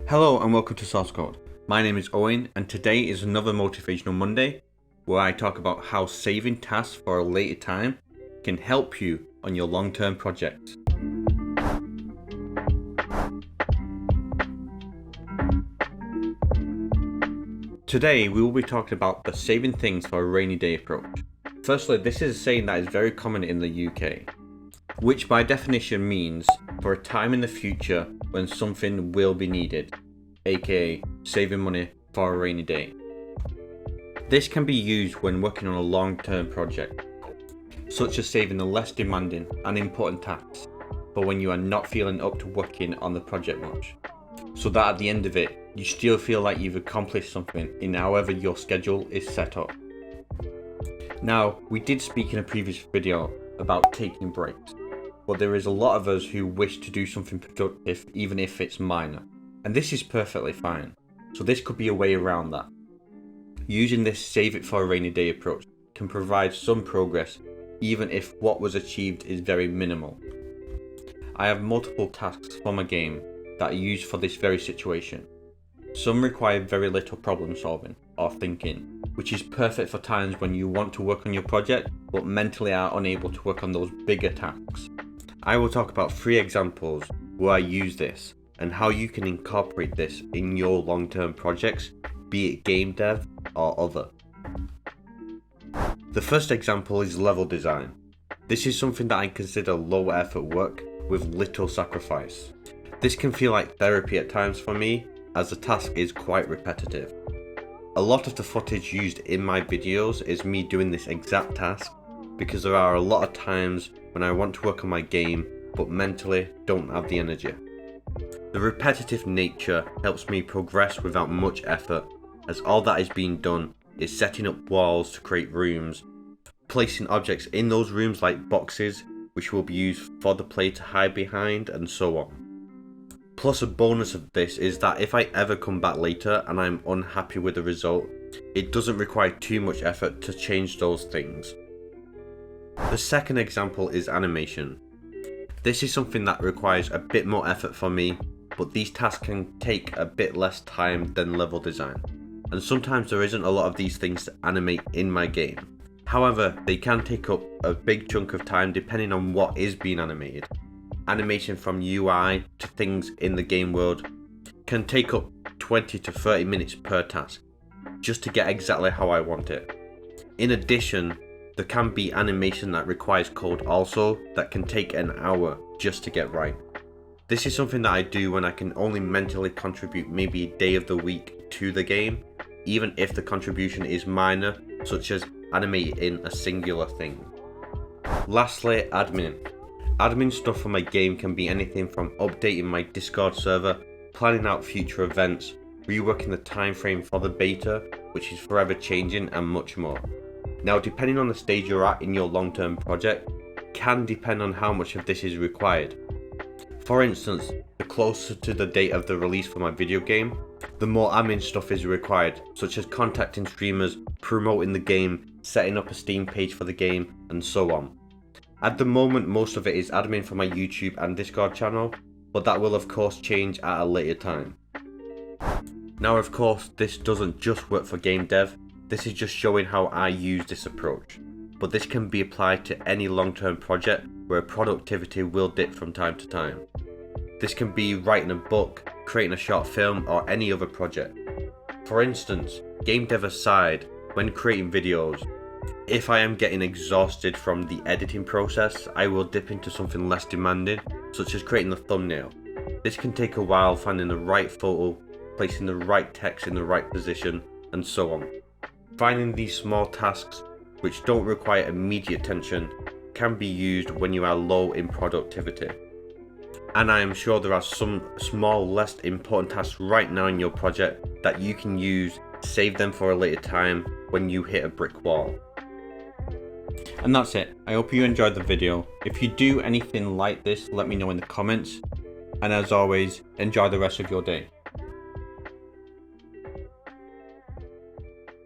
Hello and welcome to Source Code. My name is Owen and today is another Motivational Monday where I talk about how saving tasks for a later time can help you on your long-term projects. Today we will be talking about the saving things for a rainy day approach. Firstly, this is a saying that is very common in the UK, which by definition means for a time in the future when something will be needed, aka saving money for a rainy day. This can be used when working on a long-term project, such as saving the less demanding and important tasks, but when you are not feeling up to working on the project much, so that at the end of it, you still feel like you've accomplished something in however your schedule is set up. Now, we did speak in a previous video about taking breaks, but there is a lot of us who wish to do something productive even if it's minor, and this is perfectly fine. So this could be a way around that. Using this save it for a rainy day approach can provide some progress even if what was achieved is very minimal. I have multiple tasks for my game that are used for this very situation. Some require very little problem solving or thinking, which is perfect for times when you want to work on your project but mentally are unable to work on those bigger tasks. I will talk about 3 examples where I use this and how you can incorporate this in your long-term projects, be it game dev or other. The first example is level design. This is something that I consider low effort work with little sacrifice. This can feel like therapy at times for me, as the task is quite repetitive. A lot of the footage used in my videos is me doing this exact task because there are a lot of times when I want to work on my game but mentally don't have the energy. The repetitive nature helps me progress without much effort, as all that is being done is setting up walls to create rooms, placing objects in those rooms like boxes which will be used for the player to hide behind, and so on. Plus, a bonus of this is that if I ever come back later and I'm unhappy with the result, it doesn't require too much effort to change those things. The second example is animation. This is something that requires a bit more effort for me, but these tasks can take a bit less time than level design, and sometimes there isn't a lot of these things to animate in my game. However, they can take up a big chunk of time depending on what is being animated. Animation from UI to things in the game world can take up 20 to 30 minutes per task, just to get exactly how I want it. In addition, there can be animation that requires code also that can take an hour just to get right. This is something that I do when I can only mentally contribute maybe a day of the week to the game, even if the contribution is minor, such as animating a singular thing. Lastly, admin. Admin stuff for my game can be anything from updating my Discord server, planning out future events, reworking the time frame for the beta, which is forever changing, and much more. Now, depending on the stage you're at in your long-term project, can depend on how much of this is required. For instance, the closer to the date of the release for my video game, the more admin stuff is required, such as contacting streamers, promoting the game, setting up a Steam page for the game, and so on. At the moment, most of it is admin for my YouTube and Discord channel, but that will of course change at a later time. Now, of course, this doesn't just work for game dev. This is just showing how I use this approach, but this can be applied to any long-term project where productivity will dip from time to time. This can be writing a book, creating a short film, or any other project. For instance, game dev aside, when creating videos, if I am getting exhausted from the editing process, I will dip into something less demanding, such as creating the thumbnail. This can take a while finding the right photo, placing the right text in the right position, and so on. Finding these small tasks, which don't require immediate attention, can be used when you are low in productivity. And I am sure there are some small, less important tasks right now in your project that you can use, save them for a later time when you hit a brick wall. And that's it. I hope you enjoyed the video. If you do anything like this, let me know in the comments. And as always, enjoy the rest of your day.